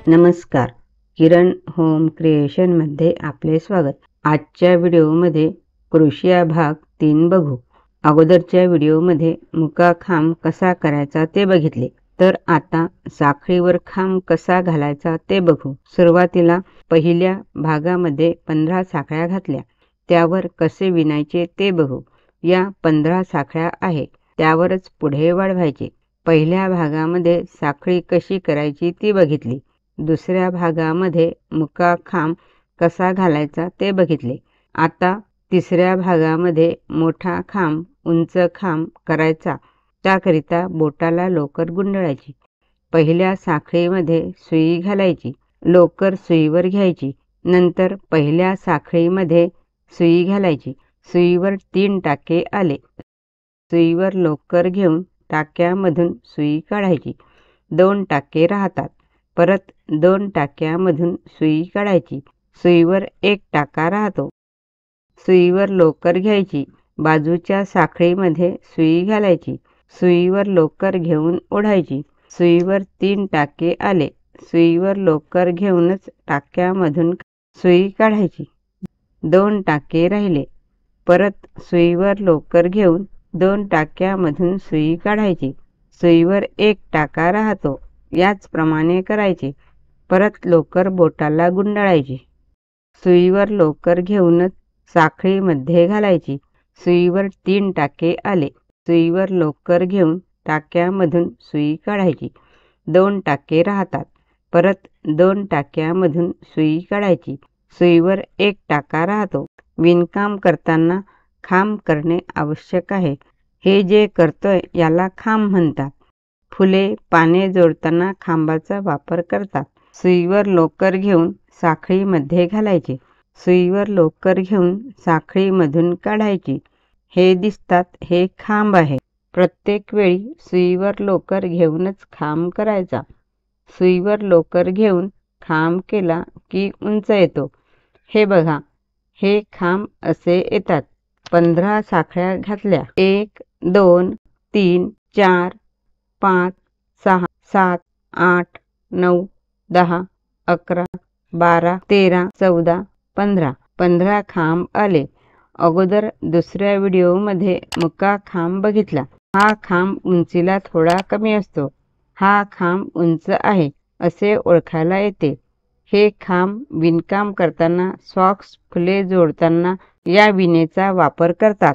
नमस्कार, किरण होम क्रिएशनमध्ये आपले स्वागत। आजच्या व्हिडिओमध्ये क्रोशिया भाग 3 बघू। अगोदरच्या व्हिडिओमध्ये मुका खांब कसा करायचा ते बघितले, तर आता साखळीवर खांब कसा घालायचा ते बघू। सुरुवातीला पहिल्या भागामध्ये 15 साखळ्या घातल्या, त्यावर कसे विणायचे ते बघू। या 15 साखळ्या आहे, त्यावरच पुढे वाढवायचे। पहिल्या भागामध्ये साखळी कशी करायची ती बघितली। दुसऱ्या भागामध्ये मुका खांब कसा घालायचा ते बघितले। आता तिसऱ्या भागामध्ये मोठा खांब, उंच खांब करायचा, त्याकरिता बोटाला लोकर गुंडाळायची। पहिल्या साखळीमध्ये सुई घालायची, लोकर सुईवर घ्यायची, नंतर पहिल्या साखळीमध्ये सुई घालायची। सुईवर 3 टाके आले, सुईवर लोकर घेऊन टाक्यामधून सुई काढायची। 2 टाके राहतात, परत 2 टाक्यामधून सुई काढायची। सुईवर 1 टाका राहतो, सुईवर लोकर घ्यायची, बाजूच्या साखळीमध्ये सुई घालायची, सुईवर लोकर घेऊन ओढायची। सुईवर 3 टाके आले, सुईवर लोकर घेऊनच टाक्यामधून सुई काढायची। 2 टाके राहिले, परत सुईवर लोकर घेऊन 2 टाक्यामधून सुई काढायची। सुईवर 1 टाका राहतो, याचप्रमाणे करायचे। परत लोकर बोटाला गुंडाळायची, सुईवर लोकर घेऊनच साखळीमध्ये घालायची। सुईवर 3 टाके आले, सुईवर लोकर घेऊन टाक्यामधून सुई काढायची। 2 टाके राहतात, परत 2 टाक्यामधून सुई काढायची। सुईवर 1 टाका राहतो। विणकाम करताना खांब करणे आवश्यक आहे। हे जे करतोय याला खांब म्हणतात। फुले, पाने जोडताना खांबाचा वापर करतात। सुईवर लोकर घेऊन साखळीमध्ये घालायचे, सुईवर लोकर घेऊन साखळीमधून काढायची। हे दिसतात हे खांब आहे। प्रत्येक वेळी सुईवर लोकर घेऊनच खांब करायचा। सुईवर लोकर घेऊन खांब केला की उंच येतो। हे बघा, हे खांब असे येतात। 15 साखळ्या घातल्या, 1 2 3 4 5 6 7 8 9 10 11 12 13 14 15 15 खांब आले। अगोदर दुसऱ्या व्हिडिओमध्ये मुका खांब बघितला। हा खांब उंचीला थोडा कमी असतो, हा खांब उंच आहे असे ओळखायला येते। हे खांब विणकाम करताना, सॉक्स, फुले जोडताना या विणेचा वापर करतात।